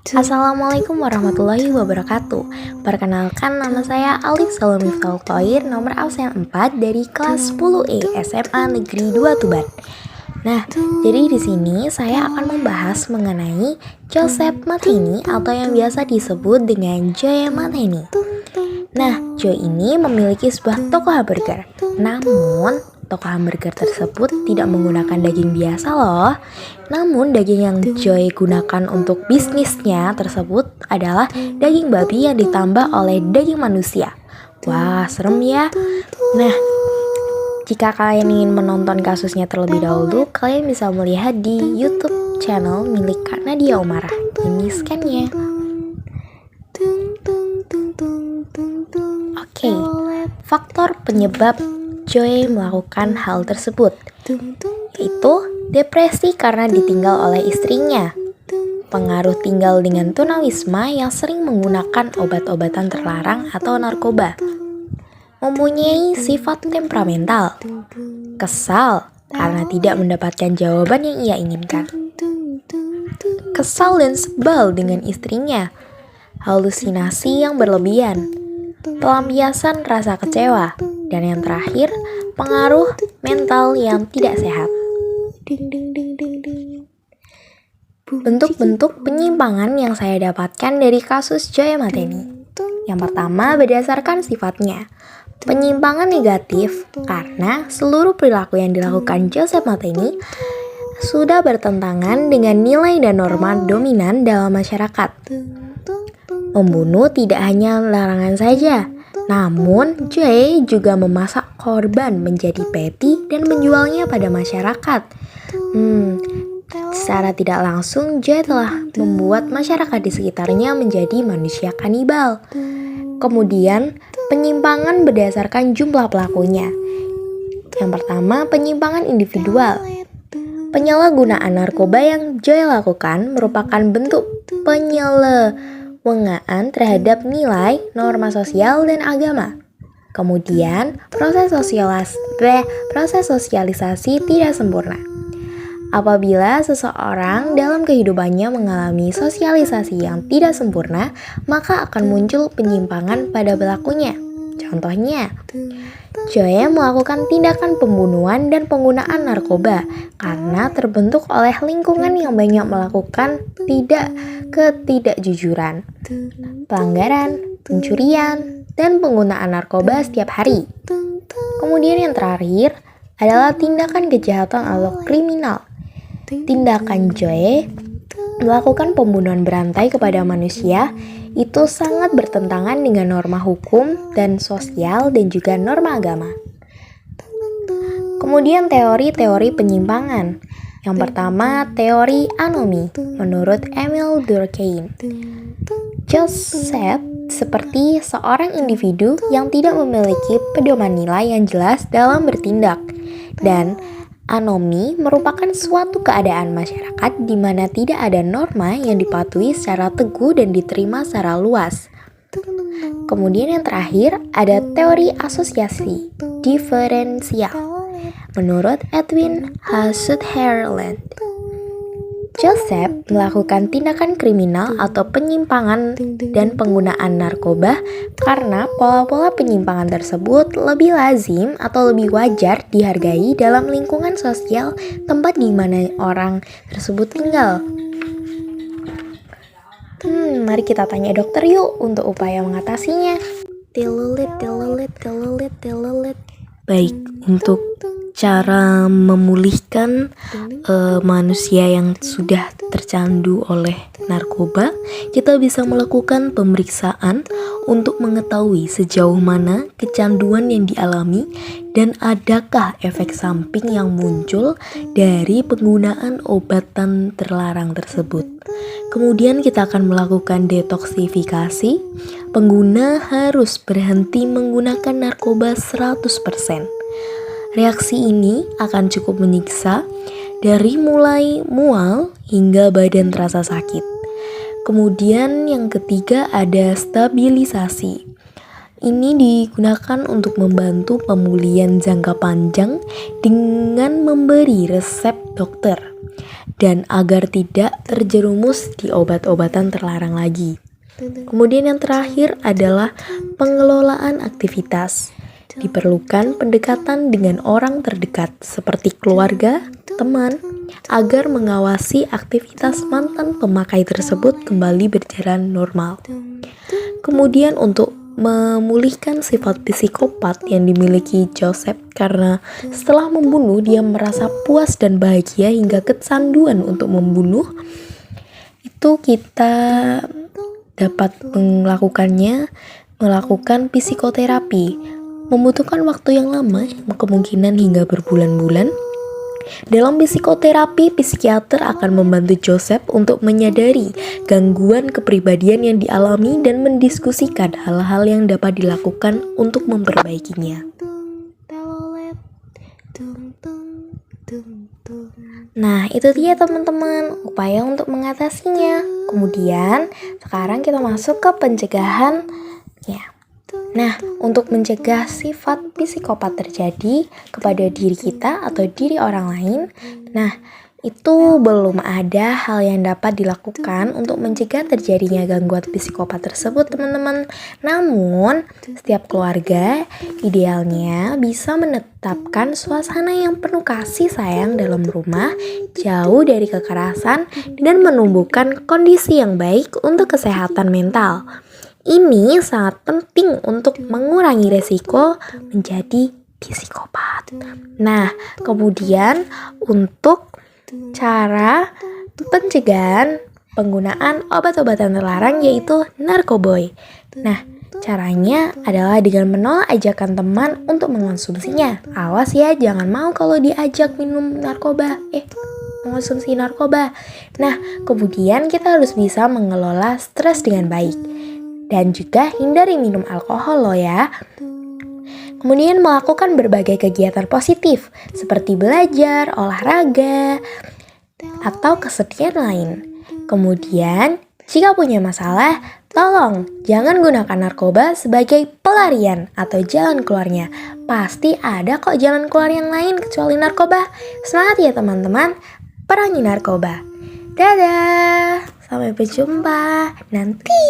Assalamualaikum warahmatullahi wabarakatuh. Perkenalkan, nama saya Alif Salome Faltoir, nomor absen 4 dari kelas 10E SMA Negeri 2 Tuban. Nah, jadi di sini saya akan membahas mengenai Joseph Matheny atau yang biasa disebut dengan Joe Matheny. Nah, Joe ini memiliki sebuah toko hamburger. Namun, toko hamburger tersebut tidak menggunakan daging biasa loh. Namun, daging yang Joe gunakan untuk bisnisnya tersebut adalah daging babi yang ditambah oleh daging manusia. Wah, serem ya. Nah, jika kalian ingin menonton kasusnya terlebih dahulu, kalian bisa melihat di YouTube channel milik Kak Nadia Umarah. Ini scan-nya. Oke, faktor penyebab Joe melakukan hal tersebut yaitu depresi karena ditinggal oleh istrinya, pengaruh tinggal dengan tunawisma yang sering menggunakan obat-obatan terlarang atau narkoba, mempunyai sifat temperamental, kesal karena tidak mendapatkan jawaban yang ia inginkan, kesal dan sebal dengan istrinya, halusinasi yang berlebihan, pelampiasan rasa kecewa, dan yang terakhir, pengaruh mental yang tidak sehat. Bentuk-bentuk penyimpangan yang saya dapatkan dari kasus Joe Matheny. Yang pertama, berdasarkan sifatnya. Penyimpangan negatif karena seluruh perilaku yang dilakukan Joseph Matheny sudah bertentangan dengan nilai dan norma dominan dalam masyarakat. Membunuh tidak hanya larangan saja, namun Joe juga memasak korban menjadi patty dan menjualnya pada masyarakat. Secara tidak langsung, Joe telah membuat masyarakat di sekitarnya menjadi manusia kanibal. Kemudian, penyimpangan berdasarkan jumlah pelakunya. Yang pertama, penyimpangan individual. Penyalahgunaan narkoba yang Joe lakukan merupakan bentuk penyelewengan terhadap nilai, norma sosial, dan agama. Kemudian, proses sosialisasi tidak sempurna. Apabila seseorang dalam kehidupannya mengalami sosialisasi yang tidak sempurna, maka akan muncul penyimpangan pada pelakunya. Contohnya, Joe melakukan tindakan pembunuhan dan penggunaan narkoba karena terbentuk oleh lingkungan yang banyak melakukan ketidakjujuran, pelanggaran, pencurian, dan penggunaan narkoba setiap hari. Kemudian yang terakhir adalah tindakan kejahatan atau kriminal. Tindakan Joe melakukan pembunuhan berantai kepada manusia itu sangat bertentangan dengan norma hukum dan sosial dan juga norma agama. Kemudian teori-teori penyimpangan. Yang pertama, teori anomi menurut Emile Durkheim. Joseph seperti seorang individu yang tidak memiliki pedoman nilai yang jelas dalam bertindak, dan anomi merupakan suatu keadaan masyarakat di mana tidak ada norma yang dipatuhi secara teguh dan diterima secara luas. Kemudian yang terakhir ada teori asosiasi diferensial menurut Edwin H. Sutherland. Joseph melakukan tindakan kriminal atau penyimpangan dan penggunaan narkoba karena pola-pola penyimpangan tersebut lebih lazim atau lebih wajar dihargai dalam lingkungan sosial tempat di mana orang tersebut tinggal. Mari kita tanya dokter yuk untuk upaya mengatasinya. Baik, untuk cara memulihkan manusia yang sudah tercandu oleh narkoba, kita bisa melakukan pemeriksaan untuk mengetahui sejauh mana kecanduan yang dialami dan adakah efek samping yang muncul dari penggunaan obatan terlarang tersebut. Kemudian kita akan melakukan detoksifikasi. Pengguna harus berhenti menggunakan narkoba 100%. Reaksi ini akan cukup menyiksa dari mulai mual hingga badan terasa sakit. Kemudian yang ketiga ada stabilisasi. Ini digunakan untuk membantu pemulihan jangka panjang dengan memberi resep dokter. dan agar tidak terjerumus di obat-obatan terlarang lagi. Kemudian yang terakhir adalah pengelolaan aktivitas. Diperlukan pendekatan dengan orang terdekat seperti keluarga, teman, agar mengawasi aktivitas mantan pemakai tersebut kembali berjalan normal. Kemudian untuk memulihkan sifat psikopat yang dimiliki Joseph, karena setelah membunuh dia merasa puas dan bahagia hingga kecanduan untuk membunuh, itu kita dapat melakukan psikoterapi. Membutuhkan waktu yang lama, kemungkinan hingga berbulan-bulan. Dalam psikoterapi, psikiater akan membantu Joseph untuk menyadari gangguan kepribadian yang dialami dan mendiskusikan hal-hal yang dapat dilakukan untuk memperbaikinya. Nah, itu dia teman-teman, upaya untuk mengatasinya. Kemudian, sekarang kita masuk ke pencegahan. Nah, untuk mencegah sifat psikopat terjadi kepada diri kita atau diri orang lain, nah, itu belum ada hal yang dapat dilakukan untuk mencegah terjadinya gangguan psikopat tersebut, teman-teman. Namun, setiap keluarga idealnya bisa menetapkan suasana yang penuh kasih sayang dalam rumah, jauh dari kekerasan, dan menumbuhkan kondisi yang baik untuk kesehatan mental. Ini sangat penting untuk mengurangi resiko menjadi psikopat. Nah, kemudian untuk cara pencegahan penggunaan obat-obatan terlarang yaitu narkoboy. Nah, caranya adalah dengan menolak ajakan teman untuk mengonsumsinya. Awas ya, jangan mau kalau diajak minum narkoba. Mengonsumsi narkoba. Nah, kemudian kita harus bisa mengelola stres dengan baik. Dan juga hindari minum alkohol loh ya. Kemudian melakukan berbagai kegiatan positif seperti belajar, olahraga, atau kesedihan lain. Kemudian, jika punya masalah, tolong jangan gunakan narkoba sebagai pelarian atau jalan keluarnya. Pasti ada kok jalan keluar yang lain kecuali narkoba. Semangat ya teman-teman, perangi narkoba. Dadah, sampai berjumpa nanti.